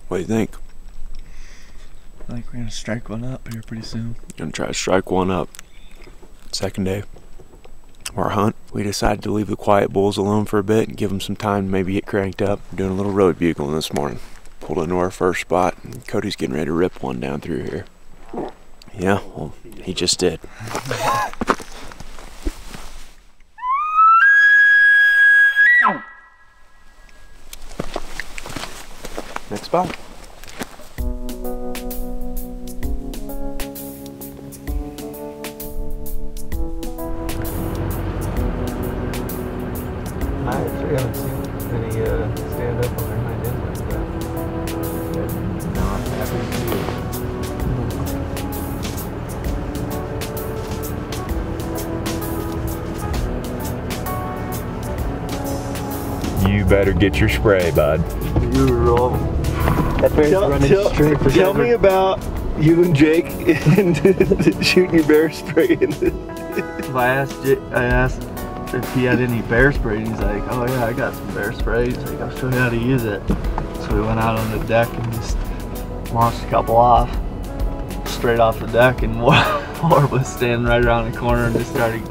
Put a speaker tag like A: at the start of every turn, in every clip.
A: What do you think?
B: I think we're gonna strike one up here pretty soon.
A: Gonna try to strike one up. Second day of our hunt. We decided to leave the quiet bulls alone for a bit and give them some time to maybe get cranked up. We're doing a little road bugling this morning. Pulled into our first spot, and Cody's getting ready to rip one down through here. Yeah, well, he just did. Next spot.
C: I actually haven't seen any stand up on their hind end like that. No, I'm happy to see
D: it. You better get your spray, bud.
C: You roll. That bear's running straight for
E: Tell me about you and Jake and shooting your bear spray.
C: I asked if he had any bear spray, and he's like, oh yeah, I got some bear spray. He's like, I'll show you how to use it. So we went out on the deck and just launched a couple off, straight off the deck, and Ward was standing right around the corner and just started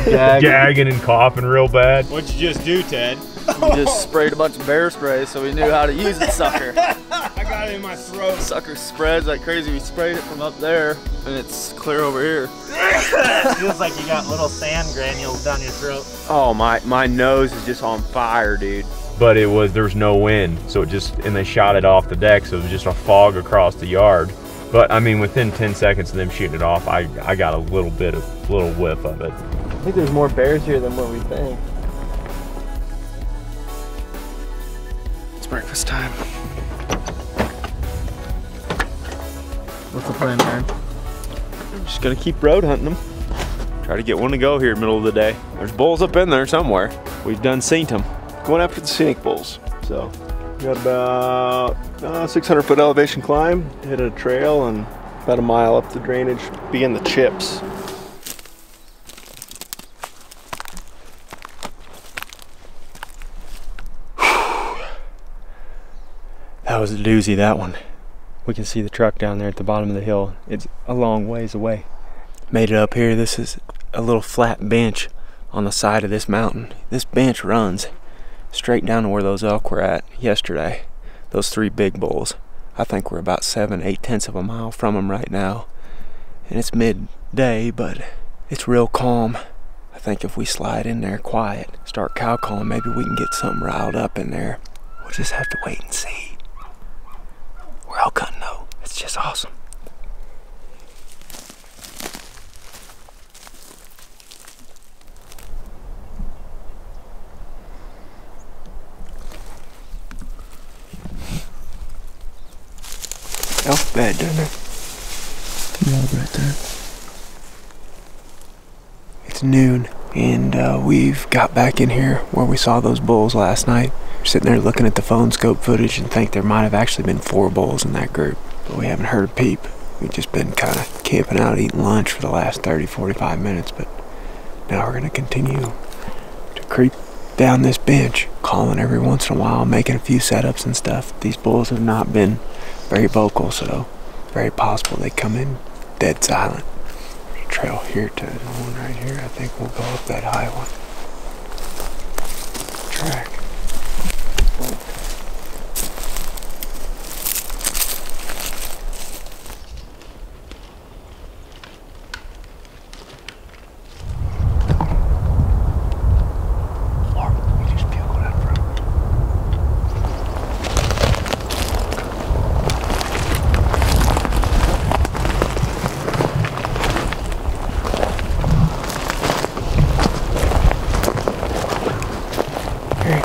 D: gagging and coughing real bad.
F: What'd you just do, Ted?
C: We just sprayed a bunch of bear spray so we knew how to use it, sucker.
F: I got it in my throat.
C: Sucker spreads like crazy. We sprayed it from up there and it's clear over here.
F: Feels like you got little sand granules down your throat.
A: Oh, my nose is just on fire, dude.
D: But there was no wind, so and they shot it off the deck, so it was just a fog across the yard. But I mean, within 10 seconds of them shooting it off, I got a little whiff of it.
C: I think there's more bears here than what we think.
A: It's breakfast time.
C: What's the plan, Aaron?
A: I'm just gonna keep road hunting them. Try to get one to go here middle of the day. There's bulls up in there somewhere. We've done seen them.
E: Going after the scenic bulls. So, got about 600 foot elevation climb, hit a trail, and about a mile up the drainage, begin the chips.
A: That was a doozy, that one. We can see the truck down there at the bottom of the hill. It's a long ways away. Made it up here. This is a little flat bench on the side of this mountain. This bench runs straight down to where those elk were at yesterday. Those three big bulls. I think we're about 7/8 of a mile from them right now. And it's midday, but it's real calm. I think if we slide in there quiet, start cow calling, maybe we can get something riled up in there. We'll just have to wait and see. We're elk hunting though. It's just awesome. Elk bed, doesn't it?
B: Yeah, right there.
A: It's noon, and we've got back in here where we saw those bulls last night. We're sitting there looking at the phone scope footage and think there might have actually been 4 bulls in that group, but we haven't heard a peep. We've just been kind of camping out eating lunch for the last 30-45 minutes, but now we're going to continue to creep down this bench, calling every once in a while, making a few setups and stuff. These bulls have not been very vocal, so very possible they come in dead silent. There's a trail here to the one right here. I think we'll go up that high one. Track. Great.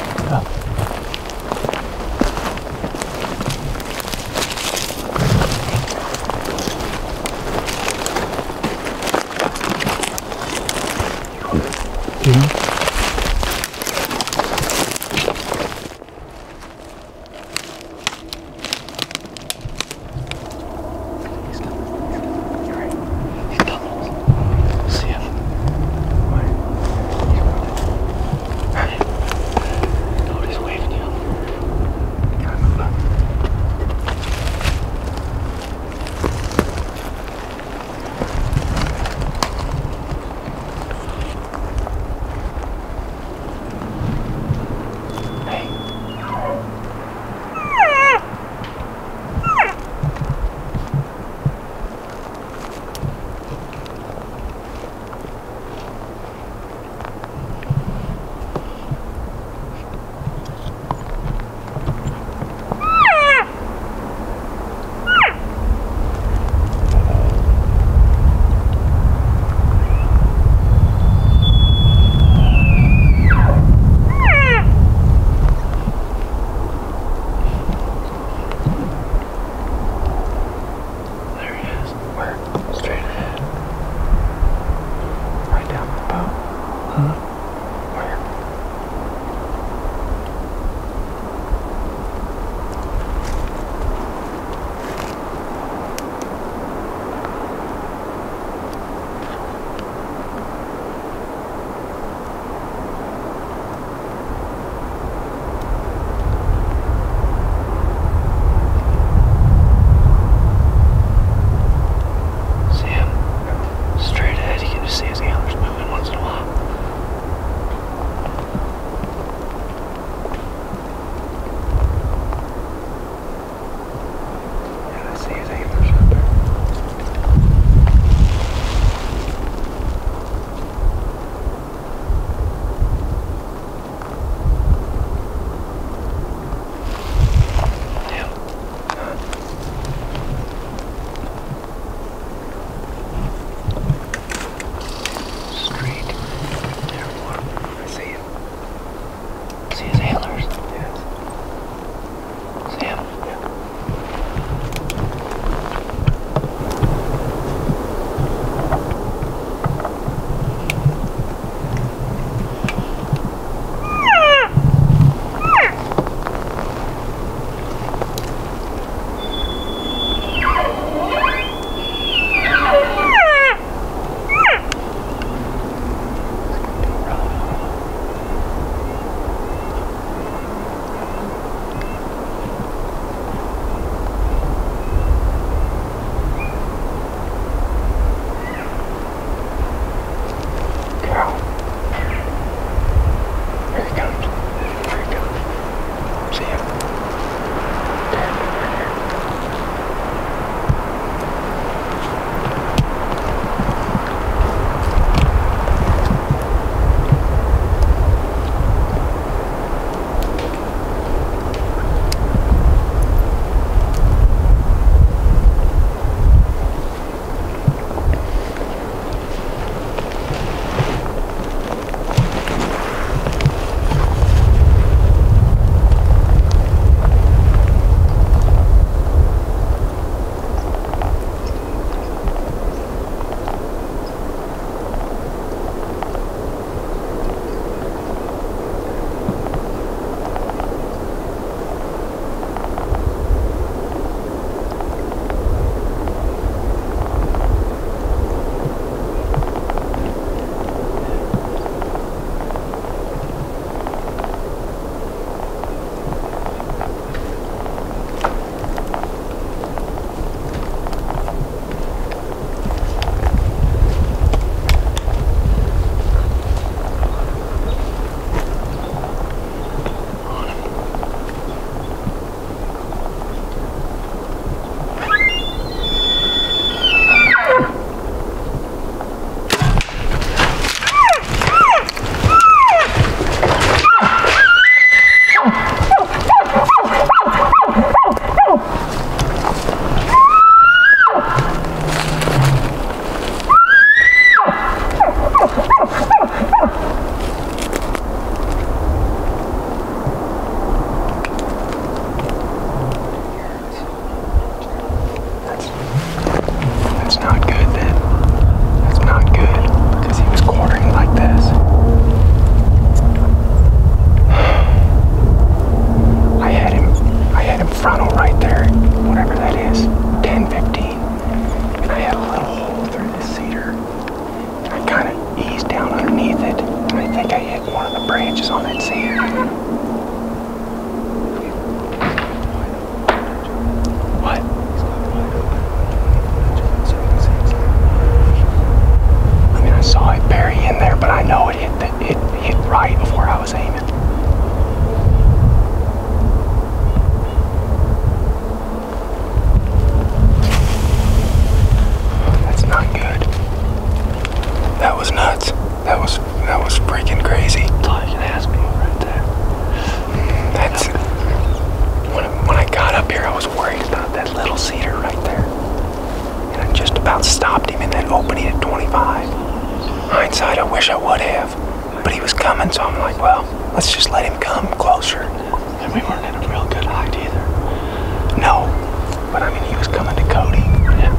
A: cedar right there. And I just about stopped him in that opening at 25. Hindsight, I wish I would have. But he was coming, so I'm like, well, let's just let him come closer. And we weren't in a real good height either. No, but I mean, he was coming to Cody. Yeah.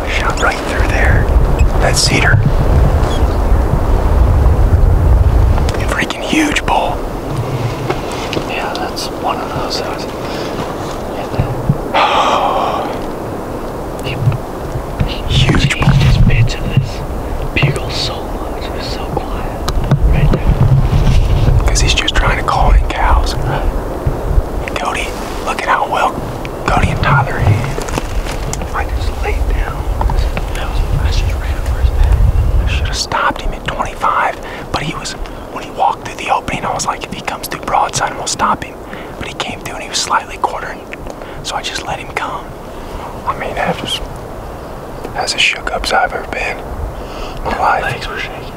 A: I shot right through there. That cedar. A freaking huge bull.
C: Yeah, that's one of those.
A: Huge bull.
C: Just bits of this bugle so much. It was so quiet. Right there.
A: Because he's just trying to call in cows. And Cody, look at how well Cody and Tyler had. I just laid down. I just ran over his back. I should have stopped him at 25, but he was, when he walked through the opening, I was like, if he comes through broadside, we'll stop him. But he came through and he was slightly quartering, so I just let him come. I mean, that was as shook up as I've ever been. My life.
C: Legs were shaking.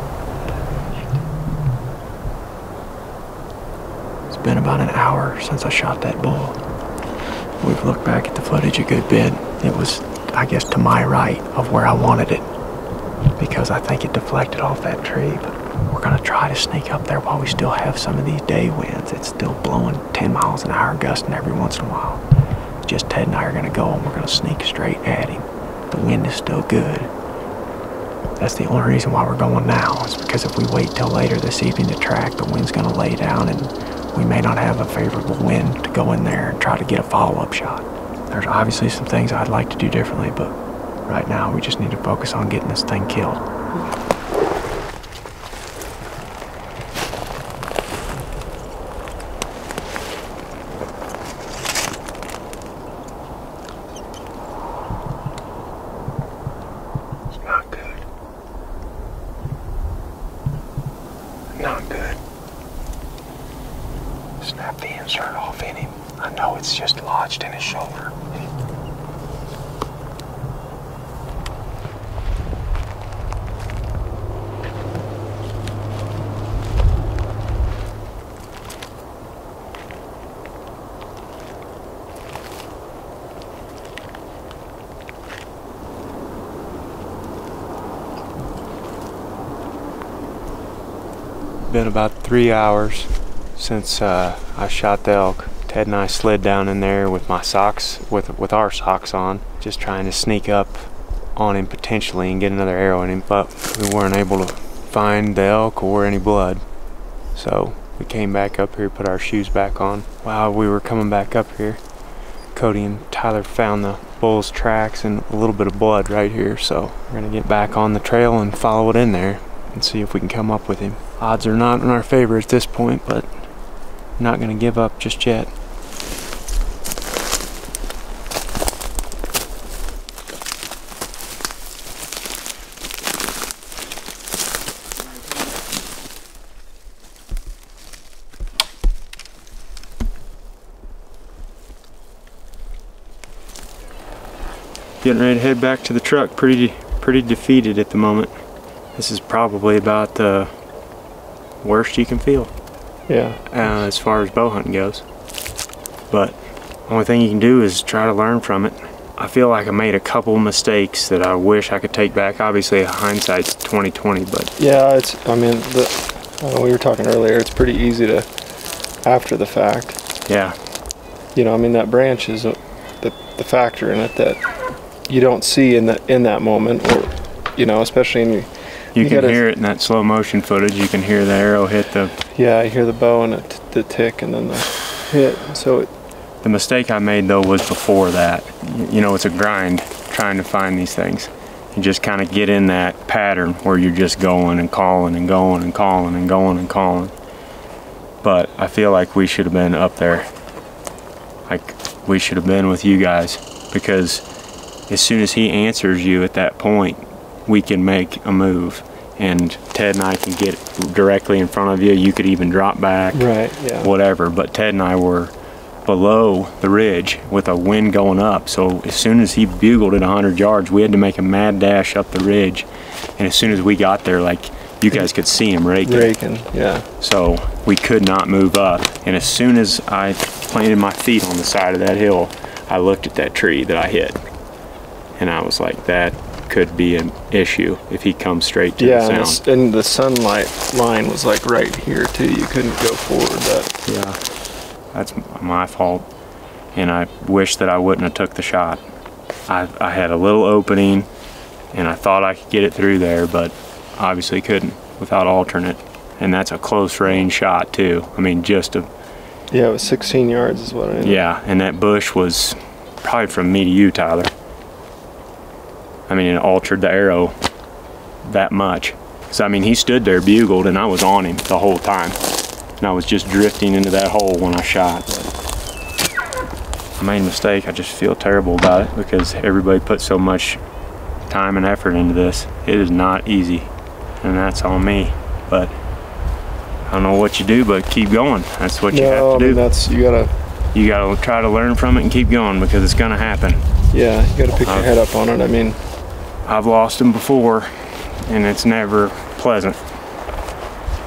A: It's been about an hour since I shot that bull. We've looked back at the footage a good bit. It was, I guess, to my right of where I wanted it, because I think it deflected off that tree. But we're gonna try to sneak up there while we still have some of these day winds. It's still blowing 10 miles an hour, gusting every once in a while. Just Ted and I are gonna go, and we're gonna sneak straight at him. The wind is still good. That's the only reason why we're going now, is because if we wait till later this evening to track, the wind's gonna lay down and we may not have a favorable wind to go in there and try to get a follow-up shot. There's obviously some things I'd like to do differently, but right now we just need to focus on getting this thing killed. Not good. Snap the insert off in him. I know it's just lodged in his shoulder. Been about 3 hours since I shot the elk. Ted and I slid down in there with my socks, with our socks on, just trying to sneak up on him potentially and get another arrow in him, but we weren't able to find the elk or any blood. So we came back up here, put our shoes back on. While we were coming back up here, Cody and Tyler found the bull's tracks and a little bit of blood right here, so we're gonna get back on the trail and follow it in there and see if we can come up with him. Odds are not in our favor at this point, but I'm not gonna give up just yet. Getting ready to head back to the truck. Pretty defeated at the moment. This is probably about the worst you can feel.
E: Yeah.
A: As far as bow hunting goes. But the only thing you can do is try to learn from it. I feel like I made a couple mistakes that I wish I could take back. Obviously, hindsight's 20/20, but
E: yeah, it's. I mean, we were talking earlier. It's pretty easy to, after the fact.
A: Yeah.
E: You know, I mean, that branch is the factor in it that you don't see in that moment, or you know, especially in
A: you can hear it in that slow motion footage. You can hear the arrow hit the.
E: Yeah, you hear the bow and the tick, and then the hit. So
A: the mistake I made though was before that. You know, it's a grind trying to find these things. You just kind of get in that pattern where you're just going and calling and going and calling and going and calling. But I feel like we should have been up there. Like we should have been with you guys, because as soon as he answers you at that point, we can make a move, and Ted and I can get directly in front of you. You could even drop back,
E: right? Yeah.
A: Whatever. But Ted and I were below the ridge with a wind going up. So as soon as he bugled at 100 yards, we had to make a mad dash up the ridge. And as soon as we got there, like, you guys could see him raking.
E: Yeah.
A: So we could not move up. And as soon as I planted my feet on the side of that hill, I looked at that tree that I hit. And I was like, that could be an issue if he comes straight to the sound.
E: And the sunlight line was like right here too. You couldn't go forward that.
A: Yeah. That's my fault, and I wish that I wouldn't have took the shot. I had a little opening, and I thought I could get it through there, but obviously couldn't without alternate. And that's a close range shot too. I mean, just a...
E: Yeah, it was 16 yards is what I ended.
A: Yeah, and that bush was probably from me to you, Tyler. I mean, it altered the arrow that much. So, I mean, he stood there bugled, and I was on him the whole time. And I was just drifting into that hole when I shot. I made a mistake. I just feel terrible about it because everybody put so much time and effort into this. It is not easy, and that's on me. But I don't know what you do, but keep going. That's what you have to do.
E: That's, you gotta
A: try to learn from it and keep going because it's gonna happen.
E: Yeah, you gotta pick your head up on it. I mean,
A: I've lost them before, and it's never pleasant.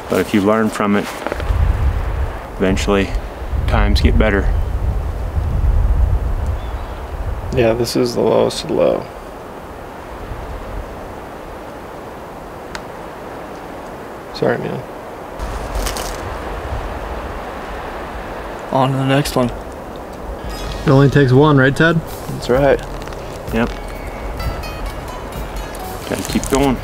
A: But if you learn from it, eventually times get better.
E: Yeah, this is the lowest of the low. Sorry, man.
B: On to the next one.
C: It only takes one, right, Ted?
E: That's right.
A: Yep. Gotta keep going.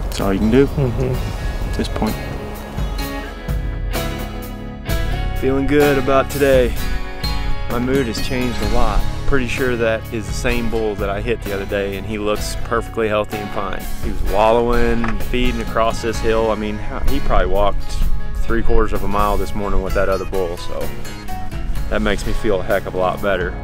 A: That's all you can do at this point. Feeling good about today. My mood has changed a lot. Pretty sure that is the same bull that I hit the other day, and he looks perfectly healthy and fine. He was wallowing, feeding across this hill. I mean, he probably walked 3/4 of a mile this morning with that other bull, so that makes me feel a heck of a lot better.